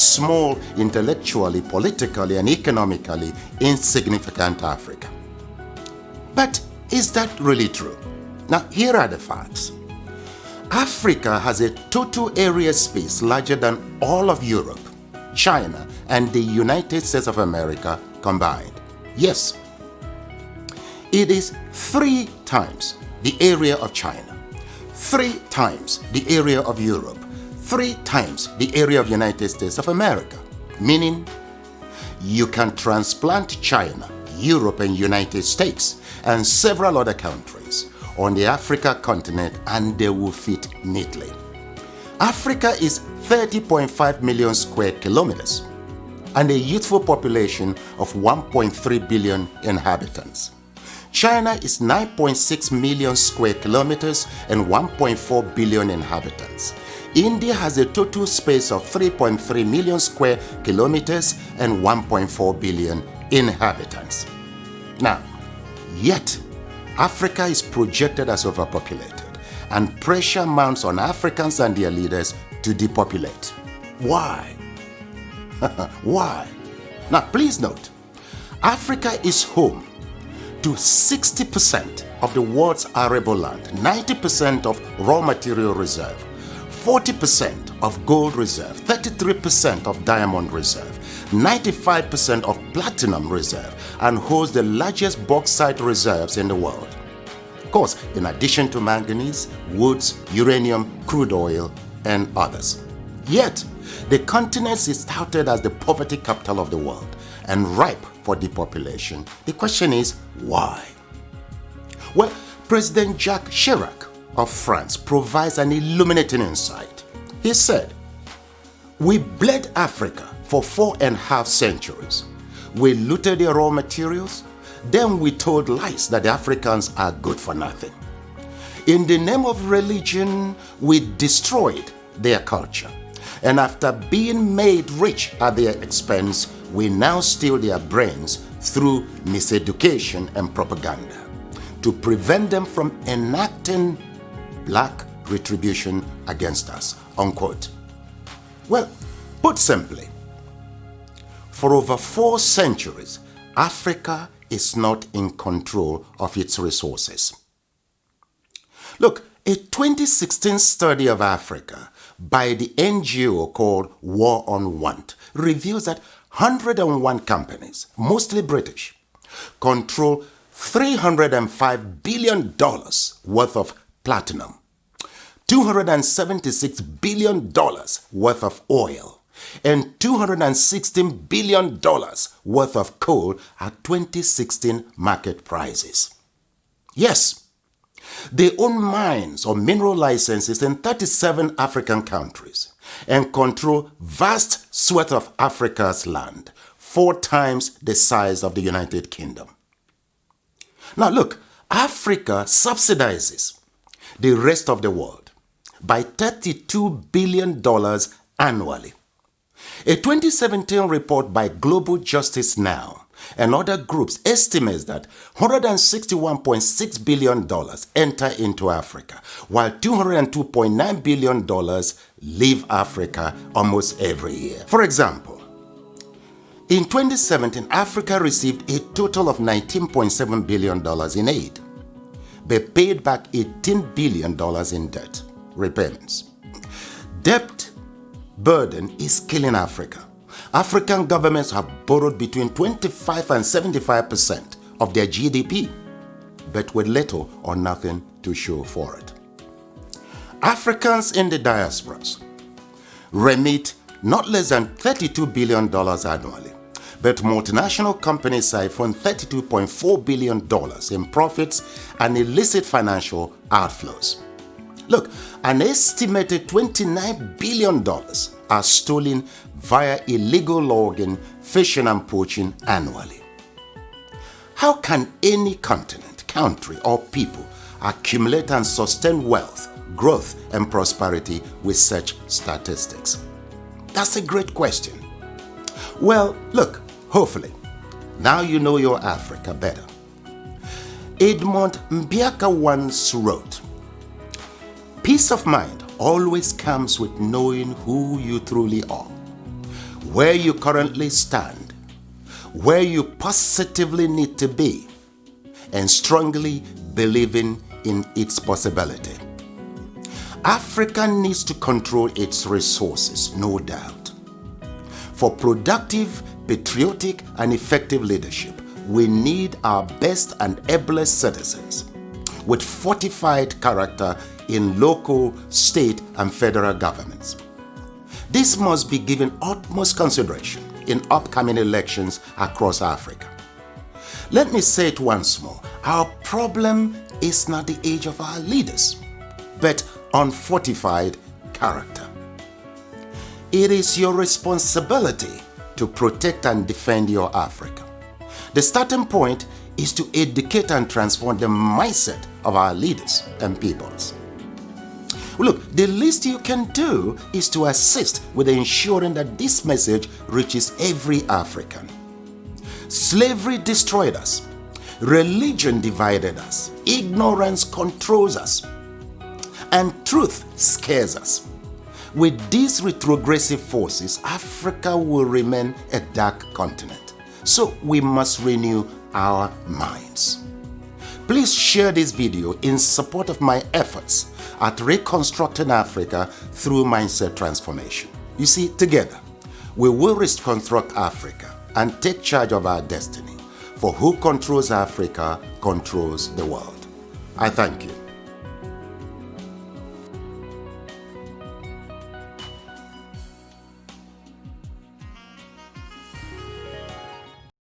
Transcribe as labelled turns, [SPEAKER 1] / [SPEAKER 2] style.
[SPEAKER 1] small, intellectually, politically, and economically insignificant Africa. But is that really true? Now, here are the facts. Africa has a total area space larger than all of Europe, China, and the United States of America combined. Yes, it is 3 times the area of China, 3 times the area of Europe, 3 times the area of United States of America, meaning you can transplant China, Europe, and United States, and several other countries on the Africa continent, and they will fit neatly. Africa is 30.5 million square kilometers and a youthful population of 1.3 billion inhabitants. China is 9.6 million square kilometers and 1.4 billion inhabitants. India has a total space of 3.3 million square kilometers and 1.4 billion inhabitants. Now, yet, Africa is projected as overpopulated, and pressure mounts on Africans and their leaders to depopulate. Why? Why? Now, please note, Africa is home to 60% of the world's arable land, 90% of raw material reserve, 40% of gold reserve, 33% of diamond reserve, 95% of platinum reserve, and holds the largest bauxite reserves in the world. Of course, in addition to manganese, woods, uranium, crude oil, and others. Yet, the continent is touted as the poverty capital of the world and ripe for depopulation. The question is, why? Well, President Jacques Chirac of France provides an illuminating insight. He said, "We bled Africa for 4.5 centuries. We looted their raw materials, then we told lies that the Africans are good for nothing. In the name of religion, we destroyed their culture. And after being made rich at their expense, we now steal their brains through miseducation and propaganda to prevent them from enacting black retribution against us," unquote. Well, put simply, for over 4 centuries, Africa is not in control of its resources. Look, a 2016 study of Africa by the NGO called War on Want reveals that 101 companies, mostly British, control $305 billion worth of platinum, $276 billion worth of oil, and $216 billion worth of coal at 2016 market prices. Yes, they own mines or mineral licenses in 37 African countries and control vast swaths of Africa's land, 4 times the size of the United Kingdom. Now look, Africa subsidizes the rest of the world by $32 billion annually. A 2017 report by Global Justice Now and other groups estimates that $161.6 billion enter into Africa, while $202.9 billion leave Africa almost every year. For example, in 2017, Africa received a total of $19.7 billion in aid, but paid back $18 billion in debt repayments. Debt burden is killing Africa. African governments have borrowed between 25 and 75% of their GDP, but with little or nothing to show for it. Africans in the diasporas remit not less than $32 billion annually, but multinational companies siphon $32.4 billion in profits and illicit financial outflows. Look, an estimated $29 billion are stolen via illegal logging, fishing, and poaching annually. How can any continent, country, or people accumulate and sustain wealth, growth, and prosperity with such statistics? That's a great question. Well, look, hopefully, now you know your Africa better. Edmund Mbiaka once wrote, "Peace of mind always comes with knowing who you truly are. where you currently stand, where you positively need to be, and strongly believing in its possibility. Africa needs to control its resources, no doubt. For productive, patriotic, and effective leadership, we need our best and ablest citizens with fortified character in local, state, and federal governments. This must be given utmost consideration in upcoming elections across Africa. Let me say it once more. Our problem is not the age of our leaders, but unfortified character. It is your responsibility to protect and defend your Africa. The starting point is to educate and transform the mindset of our leaders and peoples. Look, the least you can do is to assist with ensuring that this message reaches every African. Slavery destroyed us. Religion divided us. Ignorance controls us. And truth scares us. With these retrogressive forces, Africa will remain a dark continent. So we must renew our minds. Please share this video in support of my efforts at reconstructing Africa through mindset transformation. You see, together, we will reconstruct Africa and take charge of our destiny. For who controls Africa controls the world. I thank you.